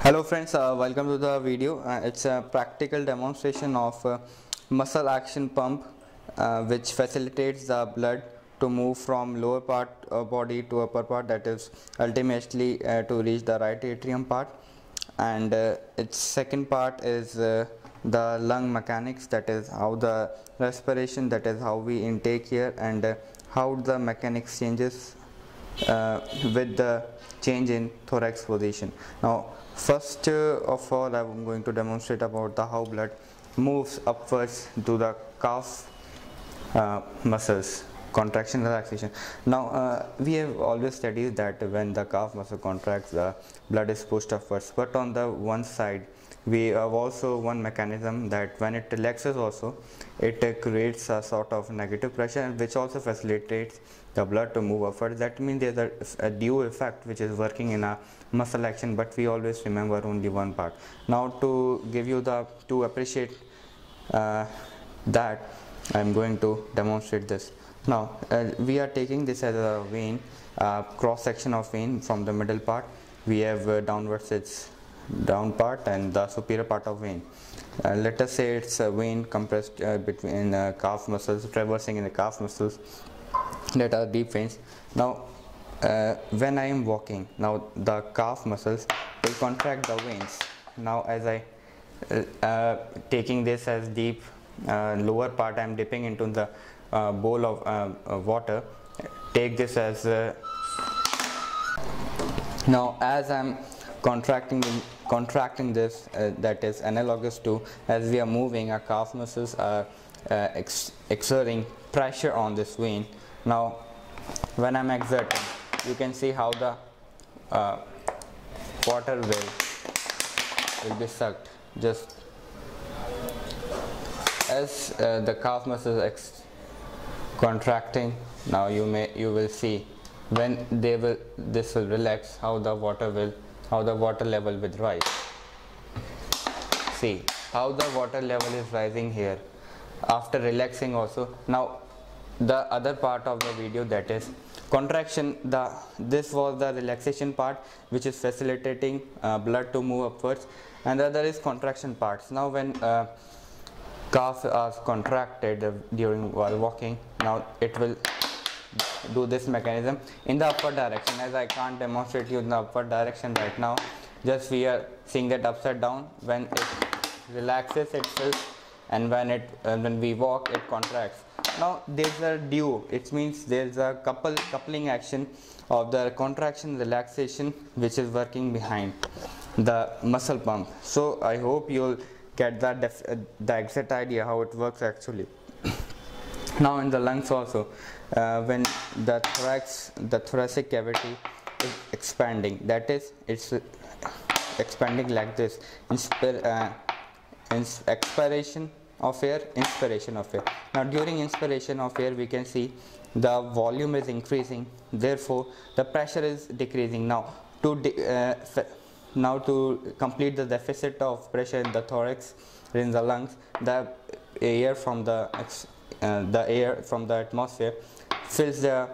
Hello friends, welcome to the video. It's a practical demonstration of muscle action pump which facilitates the blood to move from lower part of body to upper part, that is ultimately to reach the right atrium part. And its second part is the lung mechanics, that is how the respiration, that is how we intake air, and how the mechanics changes with the change in thorax position. Now first of all, I am going to demonstrate about the how blood moves upwards to the calf muscles, contraction, relaxation. Now we have always studied that when the calf muscle contracts, the blood is pushed upwards, but on the one side we have also one mechanism that when it relaxes also it creates a sort of negative pressure, which also facilitates the blood to move upwards. That means there's a dual effect which is working in a muscle action, but we always remember only one part. Now to give you the to appreciate that, I am going to demonstrate this. Now we are taking this as a vein, cross section of vein. From the middle part we have downwards its down part and the superior part of vein. Let us say it's a vein compressed between calf muscles, traversing in the calf muscles that are deep veins. Now when I am walking, now the calf muscles will contract the veins. Now as I taking this as deep lower part, I am dipping into the bowl of water. Take this as now as I am contracting this, that is analogous to as we are moving, our calf muscles are exerting pressure on this vein. Now when I am exerting, you can see how the water will be sucked just as the calf muscles contracting. Now you will see when this will relax, how the water level will rise. See how the water level is rising here after relaxing also. Now the other part of the video, that is contraction, this was the relaxation part which is facilitating blood to move upwards, and the other is contraction parts. Now when calf are contracted while walking, now it will do this mechanism in the upward direction. As I can't demonstrate you in the upward direction right now, just we are seeing that upside down. When it relaxes itself, and when we walk, it contracts. Now there's a duo, it means there's a coupling action of the contraction relaxation which is working behind the muscle pump. So I hope you'll get the exact idea how it works actually. Now in the lungs also, when the thoracic cavity is expanding, that is it's expanding like this, expiration of air, inspiration of air. Now during inspiration of air, we can see the volume is increasing, therefore the pressure is decreasing. Now to complete the deficit of pressure in the thorax, in the lungs, the air from the atmosphere fills the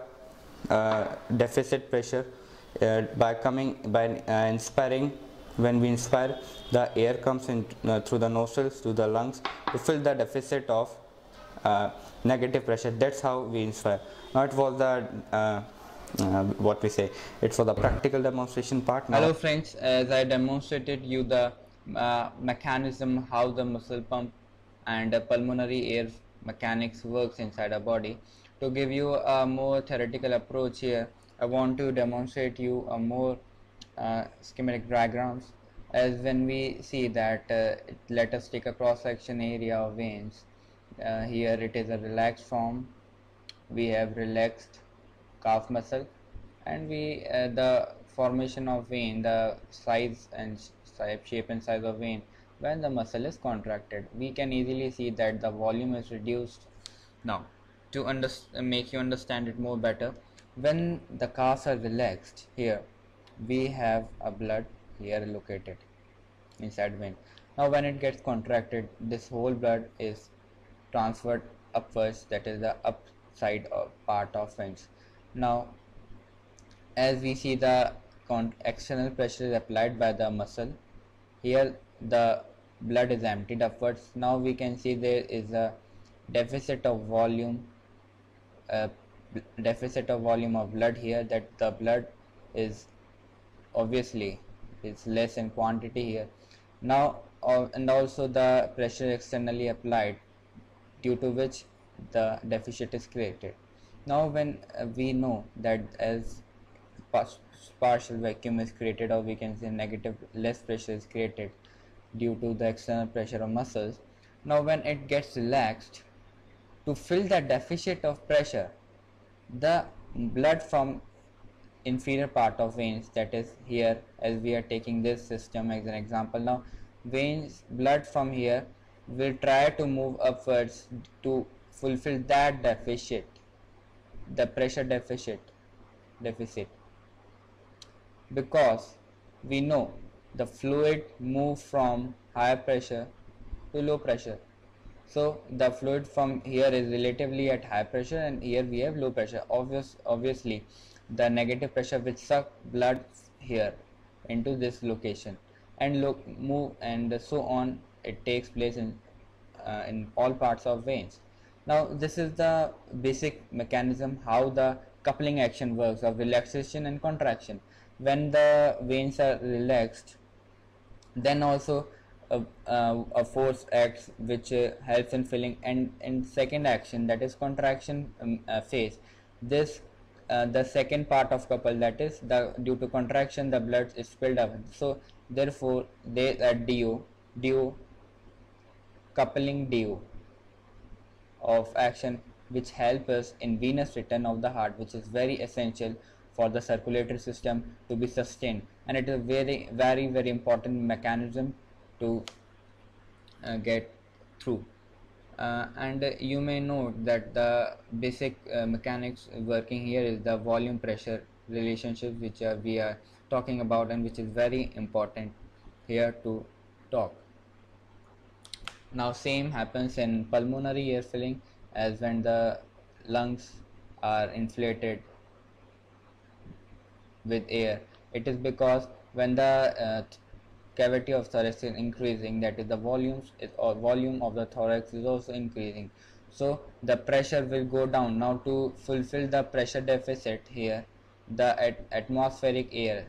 deficit pressure by inspiring. When we inspire, the air comes in through the nostrils to the lungs to fill the deficit of negative pressure. That's how we inspire. Now it was the what we say, it's for the practical demonstration part. Now, hello friends, as I demonstrated you the mechanism how the muscle pump and pulmonary air mechanics works inside a body. To give you a more theoretical approach here, I want to demonstrate you a more schematic diagrams. As when we see that let us take a cross section area of veins. Here it is a relaxed form. We have relaxed calf muscle, and the formation of vein, the size and shape and size of vein when the muscle is contracted. We can easily see that the volume is reduced. Now to make you understand it more better, when the calves are relaxed, here we have a blood here located inside vein. Now when it gets contracted, this whole blood is transferred upwards, that is the upside part of veins. Now as we see the external pressure is applied by the muscle here the blood is emptied upwards. Now we can see there is a deficit of volume, uh, of blood here, that the blood is obviously is less in quantity here. Now and also the pressure externally applied, due to which the deficit is created. Now when we know that as partial vacuum is created, or we can say negative less pressure is created due to the external pressure of muscles. Now when it gets relaxed, to fill the deficit of pressure, the blood from inferior part of veins, that is here, as we are taking this system as an example, now veins blood from here will try to move upwards to fulfill that deficit, the pressure deficit, because we know the fluid move from higher pressure to low pressure. So the fluid from here is relatively at high pressure, and here we have low pressure. Obviously the negative pressure which suck blood here into this location and move and so on, it takes place in all parts of veins. Now this is the basic mechanism how the coupling action works of relaxation and contraction. When the veins are relaxed, then also a force acts which helps in filling, and in second action, that is contraction phase, this the second part of couple, that is the due to contraction the blood is spilled up, so therefore they DO coupling DO of action, which help us in venous return of the heart, which is very essential for the circulatory system to be sustained, and it is a very important mechanism to get through. And you may note that the basic mechanics working here is the volume pressure relationship, which we are talking about, and which is very important here to talk. Now same happens in pulmonary air filling, as when the lungs are inflated with air. It is because when the cavity of thorax is increasing, that is the volume of the thorax is also increasing, so the pressure will go down. Now to fulfill the pressure deficit here, the atmospheric air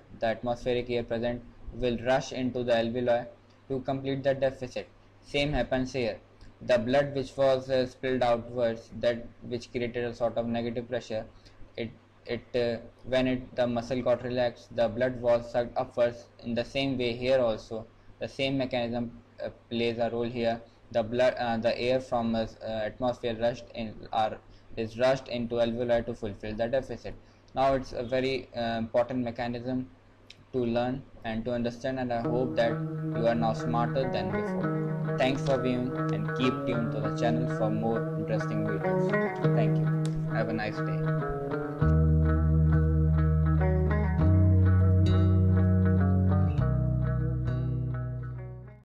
present will rush into the alveoli to complete the deficit. Same happens here. The blood which was spilled outwards, that which created a sort of negative pressure, it when the muscle got relaxed, the blood was sucked upwards. In the same way here also the same mechanism plays a role here. The air from atmosphere is rushed into alveoli to fulfill the deficit. Now it's a very important mechanism to learn and to understand, and I hope that you are now smarter than before. Thanks for viewing, and keep tuned to the channel for more interesting videos. Thank you. Have a nice day.